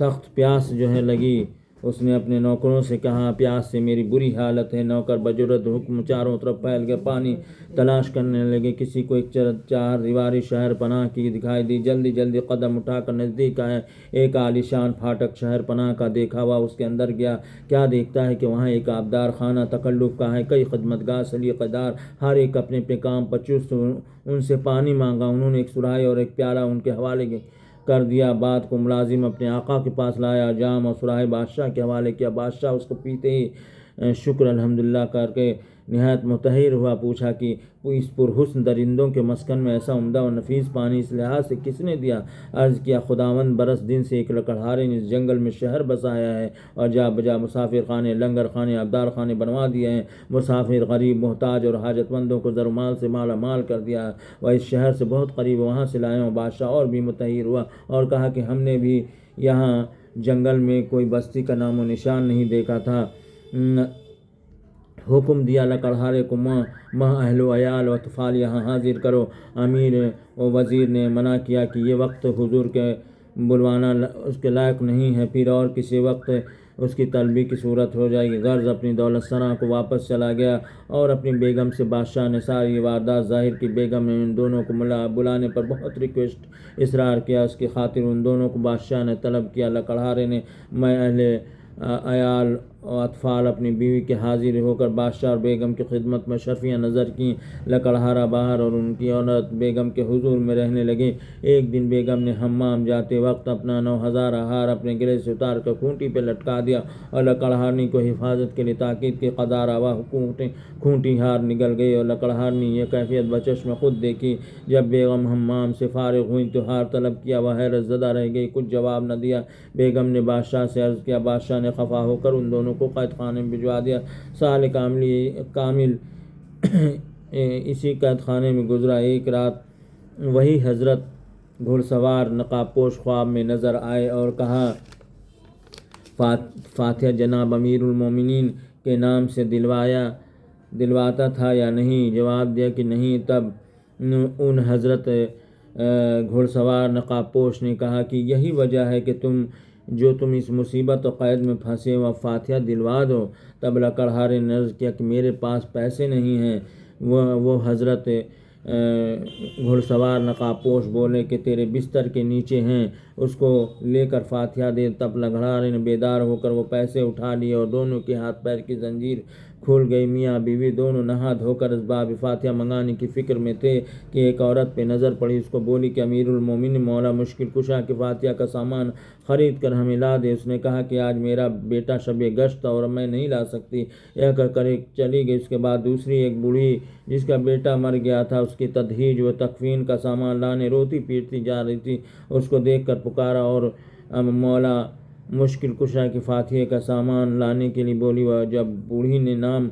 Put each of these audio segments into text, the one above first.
سخت پیاس جو ہے لگی، اس نے اپنے نوکروں سے کہا پیاس سے میری بری حالت ہے۔ نوکر بجرد حکم چاروں طرف پھیل گئے، پانی تلاش کرنے لگے۔ کسی کو ایک چار دیواری شہر پناہ کی دکھائی دی، جلدی جلدی قدم اٹھا کر نزدیک آئے۔ ایک عالیشان پھاٹک شہر پناہ کا دیکھا ہوا اس کے اندر گیا، کیا دیکھتا ہے کہ وہاں ایک آبدار خانہ تکلف کا ہے، کئی خدمتگار سلیقہ دار، ہر ایک اپنے اپنے کام پر چست۔ ان سے پانی مانگا، انہوں نے ایک سراہی اور ایک پیالہ ان کے حوالے کر دیا۔ بعد کو ملازم اپنے آقا کے پاس لایا، جام اور سراہی بادشاہ کے حوالے کیا۔ بادشاہ اس کو پیتے ہی شکر الحمدللہ کر کے نہایت متحیر ہوا، پوچھا کہ اس پرحسن درندوں کے مسکن میں ایسا عمدہ اور نفیس پانی اس لحاظ سے کس نے دیا؟ عرض کیا خداوند برس دن سے ایک لکڑہارے نے اس جنگل میں شہر بسایا ہے اور جا بجا مسافر خانے، لنگر خانے، آبدار خانے بنوا دیے ہیں۔ مسافر، غریب، محتاج اور حاجت مندوں کو زر و مال سے مالا مال کر دیا ہے۔ وہ اس شہر سے بہت قریب، وہاں سے لائے ہوں۔ بادشاہ اور بھی متحیر ہوا اور کہا کہ ہم نے بھی یہاں جنگل میں کوئی بستی کا نام و نشان نہیں دیکھا تھا۔ حکم دیا لکڑہارے کو ماہ اہل و عیال و اطفال یہاں حاضر کرو۔ امیر و وزیر نے منع کیا کہ یہ وقت حضور کے بلوانا اس کے لائق نہیں ہے، پھر اور کسی وقت اس کی طلبی کی صورت ہو جائے گی۔ غرض اپنی دولت سرا کو واپس چلا گیا اور اپنی بیگم سے بادشاہ نے ساری واردات ظاہر کی۔ بیگم نے ان دونوں کو بلانے پر بہت اصرار کیا، اس کی خاطر ان دونوں کو بادشاہ نے طلب کیا۔ لکڑہارے نے میں اہل عیال و اطفال اپنی بیوی کے حاضر ہو کر بادشاہ اور بیگم کی خدمت میں شرفیہ نظر کیں۔ لکڑہارا باہر اور ان کی عورت بیگم کے حضور میں رہنے لگے۔ ایک دن بیگم نے حمام جاتے وقت اپنا 9000 ہار اپنے گلے سے اتار کر کھونٹی پہ لٹکا دیا اور لکڑہارنی کو حفاظت کے لیے تاکید کی قدار آوا کھونٹی ہار نگل گئی اور لکڑہارنی یہ کیفیت بچشم خود دیکھی۔ جب بیگم حمام سے فارغ ہوئی تو ہار طلب کیا، وہ حیرت زدہ رہ گئی، کچھ جواب نہ دیا۔ بیگم نے بادشاہ سے عرض کیا، بادشاہ نے خفا ہو کر ان دونوں کو قید خانے میں بھجوا دیا۔ سال کامل اسی قید خانے میں گزرا۔ ایک رات وہی حضرت گھڑ سوار نقاب پوش خواب میں نظر آئے اور کہا فاتحہ جناب امیر المومنین کے نام سے دلواتا تھا یا نہیں؟ جواب دیا کہ نہیں۔ تب ان حضرت گھڑ سوار نقاب پوش نے کہا کہ یہی وجہ ہے کہ تم اس مصیبت و قید میں پھنسے ہو، اب فاتحہ دلوا دو۔ تب لکڑہارے نے عرض کیا کہ میرے پاس پیسے نہیں ہیں۔ وہ حضرت گھڑ سوار نقاب پوش بولے کہ تیرے بستر کے نیچے ہیں، اس کو لے کر فاتحہ دے۔ تب لکڑہارے نے بیدار ہو کر وہ پیسے اٹھا لیے اور دونوں کے ہاتھ پیر کی زنجیر کھل گئی۔ میاں بیوی دونوں نہا دھو کر اسباب فاتحہ منگانے کی فکر میں تھے کہ ایک عورت پہ نظر پڑی۔ اس کو بولی کہ امیر المومنین مولا مشکل کشا کے فاتحہ کا سامان خرید کر ہمیں لا دے۔ اس نے کہا کہ آج میرا بیٹا شب گشت اور میں نہیں لا سکتی۔ یہ کہہ کر ایک چلی گئی۔ اس کے بعد دوسری ایک بوڑھی جس کا بیٹا مر گیا تھا، اس کی تدہیج و تکفین کا سامان لانے روتی پیٹتی جا رہی تھی۔ اس کو دیکھ کر پکارا اور مولا مشکل کشا کی فاتحہ کا سامان لانے کے لیے بولی۔ جب بوڑھی نے نام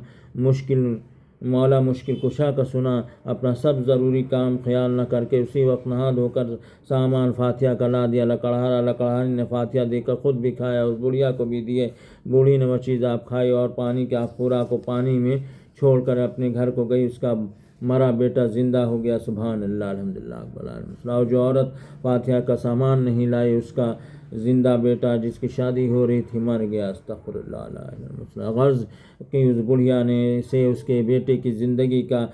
مولا مشکل کشا کا سنا، اپنا سب ضروری کام خیال نہ کر کے اسی وقت نہا دھو کر سامان فاتحہ کا لا دیا۔ لکڑہارے نے فاتحہ دے کر خود بھی کھایا، اس بڑھیا کو بھی دیے۔ بوڑھی نے وہ چیز آپ کھائی اور پانی کے آفورہ کو پانی میں چھوڑ کر اپنے گھر کو گئی۔ اس کا مرا بیٹا زندہ ہو گیا۔ سبحان اللہ، الحمدللہ، اکبر الحمدللہ۔ اور جو عورت فاتحہ کا سامان نہیں لائی، اس کا زندہ بیٹا جس کی شادی ہو رہی تھی مر گیا۔ استغفر اللہ العظیم۔ غرض کہ اس بڑھیا نے سے اس کے بیٹے کی زندگی کا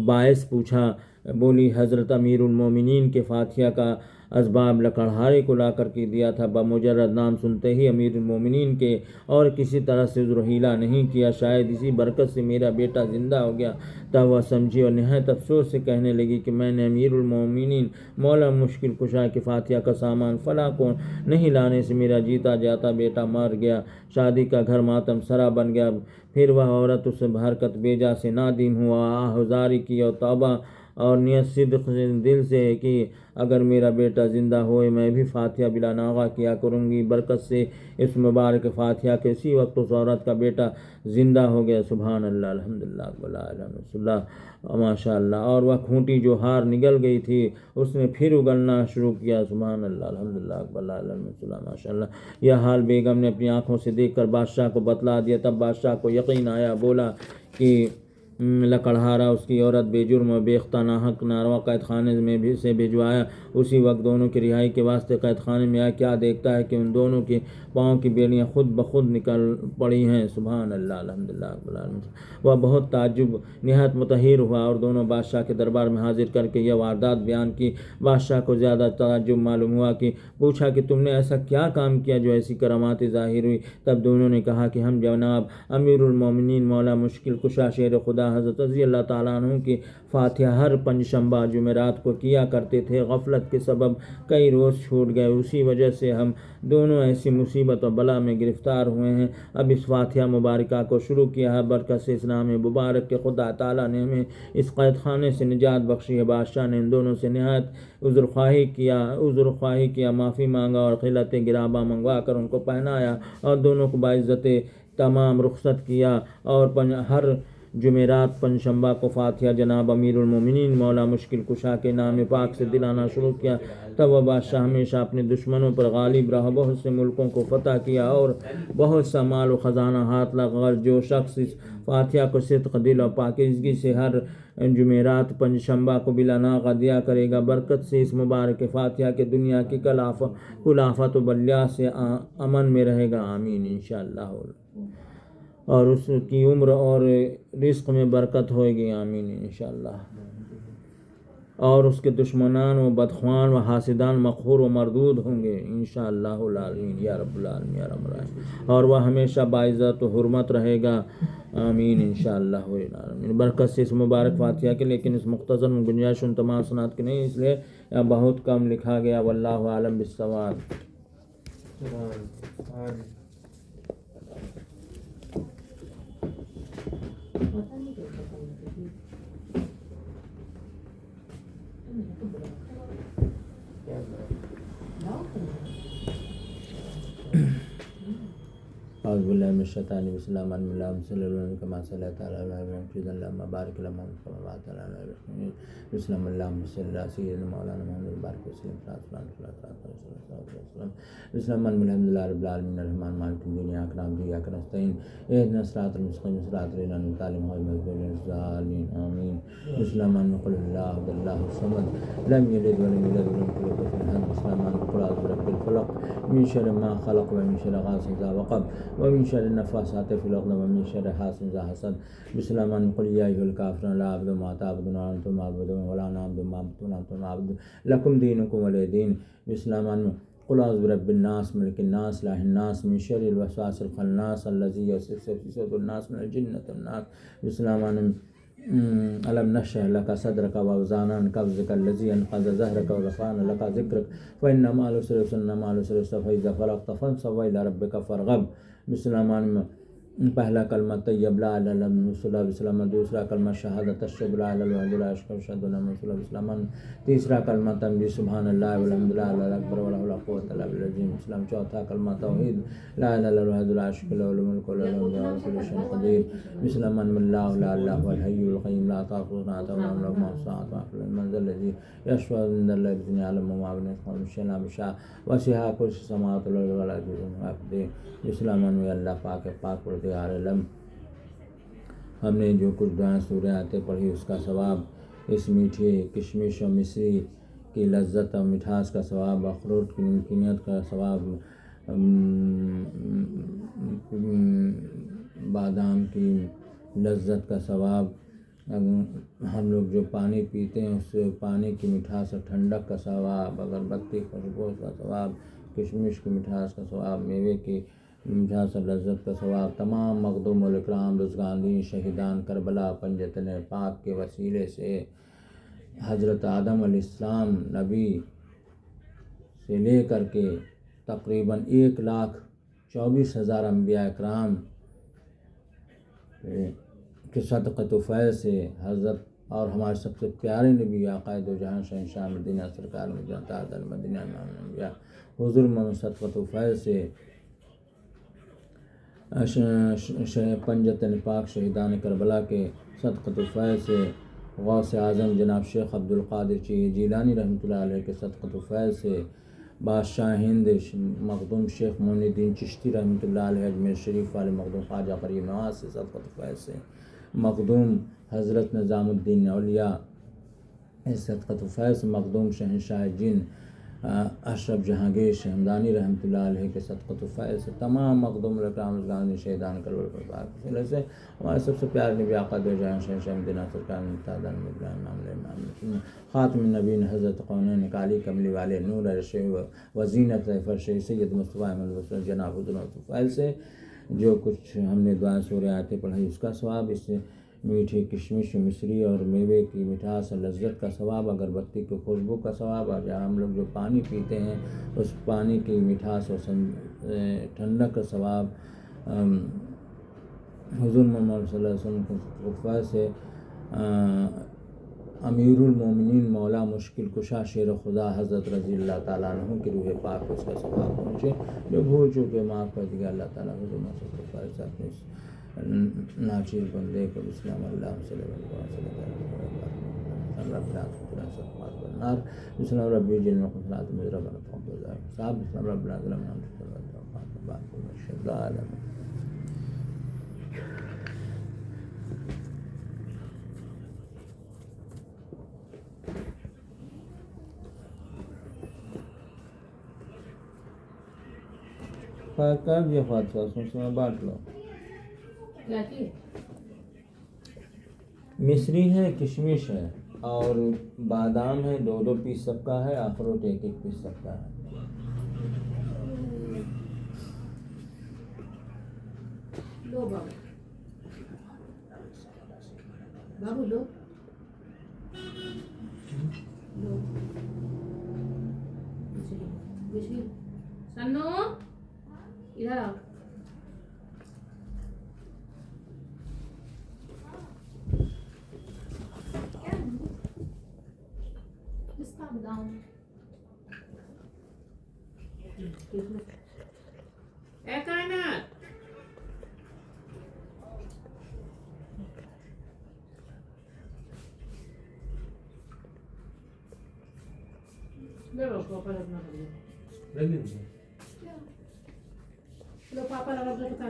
باعث پوچھا۔ بولی حضرت امیر المومنین کے فاتحہ کا اسباب لکڑہارے کو لا کر کے دیا تھا۔ بمجرد نام سنتے ہی امیر المومنین کے اور کسی طرح سے عذر و حیلہ نہیں کیا، شاید اسی برکت سے میرا بیٹا زندہ ہو گیا۔ تب وہ سمجھی اور نہایت افسوس سے کہنے لگی کہ میں نے امیر المومنین مولا مشکل کشا کے فاتحہ کا سامان فلاں کو نہیں لانے سے میرا جیتا جاتا بیٹا مر گیا۔ شادی کا گھر ماتم سرا بن گیا۔ پھر وہ عورت اس حرکت بیجا سے نادم ہوا، آہذاری کی اور توبہ اور نیت صدق دل سے کہ اگر میرا بیٹا زندہ ہوئے میں بھی فاتحہ بلا ناغہ کیا کروں گی۔ برکت سے اس مبارک فاتحہ کے اسی وقت اس عورت کا بیٹا زندہ ہو گیا۔ سبحان اللہ، الحمدللہ، الحمدللہ، ماشاء اللہ۔ اور وہ کھونٹی جو ہار نگل گئی تھی اس نے پھر اگلنا شروع کیا۔ سبحان اللہ، الحمدللہ، الحمدللہ، ماشاء اللہ۔ یہ حال بیگم نے اپنی آنکھوں سے دیکھ کر بادشاہ کو بتلا دیا۔ تب بادشاہ کو یقین آیا، بولا کہ لکڑہارا اس کی عورت بے جرم و بے اختیار ناحق ناروا قید خانے میں بھی سے بھجوایا۔ اسی وقت دونوں کی رہائی کے واسطے قید خانے میں آیا۔ کیا دیکھتا ہے کہ ان دونوں کے پاؤں کی بیڑیاں خود بخود نکل پڑی ہیں۔ سبحان اللہ، الحمدللہ رب العالمین۔ وہ بہت تعجب نہایت متحیر ہوا اور دونوں بادشاہ کے دربار میں حاضر کر کے یہ واردات بیان کی۔ بادشاہ کو زیادہ تعجب معلوم ہوا کہ پوچھا کہ تم نے ایسا کیا کام کیا جو ایسی کرامات ظاہر ہوئی؟ تب دونوں نے کہا کہ ہم جناب امیر المومنین مولا مشکل کشا شیر خدا حضرت رضی اللہ تعالیٰ عنہ کی فاتحہ ہر پنجشنبہ جمعرات کو کیا کرتے تھے۔ غفلت کے سبب کئی روز چھوٹ گئے، اسی وجہ سے ہم دونوں ایسی مصیبت و بلا میں گرفتار ہوئے ہیں۔ اب اس فاتحہ مبارکہ کو شروع کیا ہے۔ برکت سے اس نام مبارک کے خدا تعالیٰ نے ہمیں اس قید خانے سے نجات بخشی ہے۔ بادشاہ نے ان دونوں سے نہایت عذر خواہی کیا، معافی مانگا اور خلعت گرابہ منگوا کر ان کو پہنایا اور دونوں کو باعزت تمام رخصت کیا اور ہر جمعرات پنجشنبہ کو فاتحہ جناب امیر المومنین مولا مشکل کشا کے نام پاک سے دلانا شروع کیا۔ تب وہ بادشاہ ہمیشہ اپنے دشمنوں پر غالب رہا، بہت سے ملکوں کو فتح کیا اور بہت سا مال و خزانہ ہاتھ لگا۔ جو شخص اس فاتحہ کو صدق دل اور پاکیزگی سے ہر جمعرات پنجشنبہ کو بلا ناغہ دیا کرے گا، برکت سے اس مبارک فاتحہ کے دنیا کی کل آفت و بلیات سے امن میں رہے گا، آمین انشاءاللہ، اور اس کی عمر اور رزق میں برکت ہوئے گی، آمین انشاءاللہ، اور اس کے دشمنان و بدخوان و حاسدان مقہور و مردود ہوں گے انشاءاللہ العالمین یا رب العالمین یا رب العالمین، اور وہ ہمیشہ باعزت و حرمت رہے گا، آمین انشاءاللہ العالمین۔ برکت سے اس مبارک فاتحہ کے، لیکن اس مختصر میں گنجائش ان تمام سنات کی نہیں، اس لیے بہت کم لکھا گیا، واللہ عالم بالصواب۔ اعوذ باللہ من الشیطان الرجیم، بسم اللہ الرحمن الرحیم، صلی اللہ علیہ کما صلی تعالی علی محمد اللہم بارک علی محمد کما بارکت علی ابراہیم، بسم اللہ اللہم صلی علی سیدنا مولانا محمد بارک وسلم، بسم اللہ الحمدللہ رب العالمین الرحمن مالک یوم الدین، ایاک نعبد و ایاک نستعین، اہدنا الصراط المستقیم صراط الذین انعمت علیہم غیر المغضوب علیہم ولا الضالین، آمین۔ بسم اللہ قل اللہ احد اللہ الصمد لم یلد ولم یولد ولم یکن له کفوا احد، بسم اللہ قل اعوذ برب الفلق من شر ما خلق ومن شر غاسق اذا وقب ومن شر النفاثات في العقد ومن شر حاسد اذا حسد، بسم اللہ قل یا ایھا الکافرون لا اعبد ما تعبدون وانتم عابدون ولا انا اعبد ما تعبدون وانتم عابدون لکم دینکم ولی دین، بسم اللہ قل اعوذ برب الناس ملک الناس الہ الناس من شر الوسواس الخناس الذی یوسوس فی صدور الناس من الجنۃ والناس، بسم اللہ ألم نشرح لك صدرك ووضعنا عنك وزرك الذي أنقض ظهرك ورفعنا لك ذكرك فإن مع العسر يسرا إن مع العسر يسرا فإذا فرغت فانصب وإلى ربك فارغب، بسم اللہ پہلا کلمہ طیب لا الہ الا اللہ صلی اللہ علیہ وسلم، دوسرا کلمہ شہادت اشہد لا الہ الا اللہ لا اشہد اشہد ان محمد صلی اللہ علیہ وسلم، تیسرا کلمہ تنبیہ سبحان اللہ والحمد للہ اللہ اکبر ولا حول ولا قوۃ الا باللہ العظیم الاسلام، چوتھا کلمہ توحید لا الہ الا اللہ لا شریک له له الملک وله الحمد وهو على كل شيء قدیر، بسم اللہ اللہ لا الہ الا هو الحی القیوم لا تأخذه سنة ولا نوم له ما في السماوات وما في الأرض من ذا الذي يشفع عنده إلا بإذنه يعلم ما بين أيديهم وما خلفهم ولا وسع كرسيه السماوات والأرض ولا يؤوده حفظهما، بسم اللہ اللہ پاک پروردگار عالم، ہم نے جو کچھ دعائیں سورہ آیتیں پڑھی اس کا ثواب، اس میٹھے کشمش و مصری کی لذت اور مٹھاس کا ثواب، اخروٹ کی نمکینیت کا ثواب، بادام کی لذت کا ثواب، ہم لوگ جو پانی پیتے ہیں اس سے پانی کی مٹھاس اور ٹھنڈک کا ثواب، اگربتی خوشبو کا ثواب، کشمش کی مٹھاس کا ثواب، میوے کی مٹھاس اور لذت کا ثواب، تمام مخدوم الاکرام رضگاندین شہیدان کربلا پنجتن پاک کے وسیلے سے حضرت آدم علیہ السلام نبی سے لے کر کے تقریباً 1,24,000 انبیاء اکرام کے صدقۃ و فیض سے حضرت اور ہمارے سب سے پیارے نبی آقا دو جہاں شہنشاہ مدینہ سرکار مدینہ تاج المدینہ امام الانبیاء حضور محمد صدقۃ و فیض سے پنجتن پاک شہیدان کربلا کے صدقۃ و فیض سے غوث اعظم جناب شیخ عبد القادر جیلانی رحمۃ اللہ علیہ کے صدقۃ و فیض سے بادشاہ ہند مخدوم شیخ معین الدین چشتی رحمۃ اللہ علیہ اجمیر شریف والے مخدوم خواجہ غریب نواز سے صدقۃ و فیض سے مخدوم حضرت نظام الدین اولیاء صدقۃ فیض مخدوم شہنشاہ جن اشرف جہانگیر شہمدانی رحمۃ اللہ علیہ کے صدقۃ فیض سے تمام مخدوم اکرام گاندھی شہیدان کربلا پر پاک وسیلے سے ہمارے سب سے پیارے نبی آقا دو جہاں شہنشاہ مدینہ سرکار ممتازان ابراہیم معاملے خاتم النبیین حضرت قونین کالی کملی والے نور عرش وزینت فرش سید مصطفیٰ احمد رسول جناب حضرت فیض سے جو کچھ ہم نے دعا سورہ آیتیں پڑھائی اس کا ثواب، اس سے میٹھی کشمش مصری اور میوے کی مٹھاس اور لذت کا ثواب، اگربتی کی خوشبو کا ثواب، اور جہاں ہم لوگ جو پانی پیتے ہیں اس پانی کی مٹھاس اور ٹھنڈک کا ثواب، حضور محمد صلی اللہ علیہ وسلم کو فیض سے امیر المومنین مولا مشکل کشا شیر خدا حضرت رضی اللہ تعالیٰ عنہ کی روح پاک کو اس کا ثواب پہنچے، جو بھول چکے معاف کر دیا اللہ تعالیٰ حضور محمد صلی اللہ علیہ وسلم اپنے ناچیز بندے کو اسلام اللہ صلی اللہ علیہ وسلم اسلام ربی جل میں خصلات میں رب الحمد صاحب اسلام رب العالمین کر دیا فاتحہ اس میں بانٹ لو. مصری ہے، کشمش ہے اور بادام ہے، 2 پیس سب کا ہے، اخروٹ 1 پیس سب کا ہے. بابو لو سنو ادھر آؤ. Lo papa la verdad que está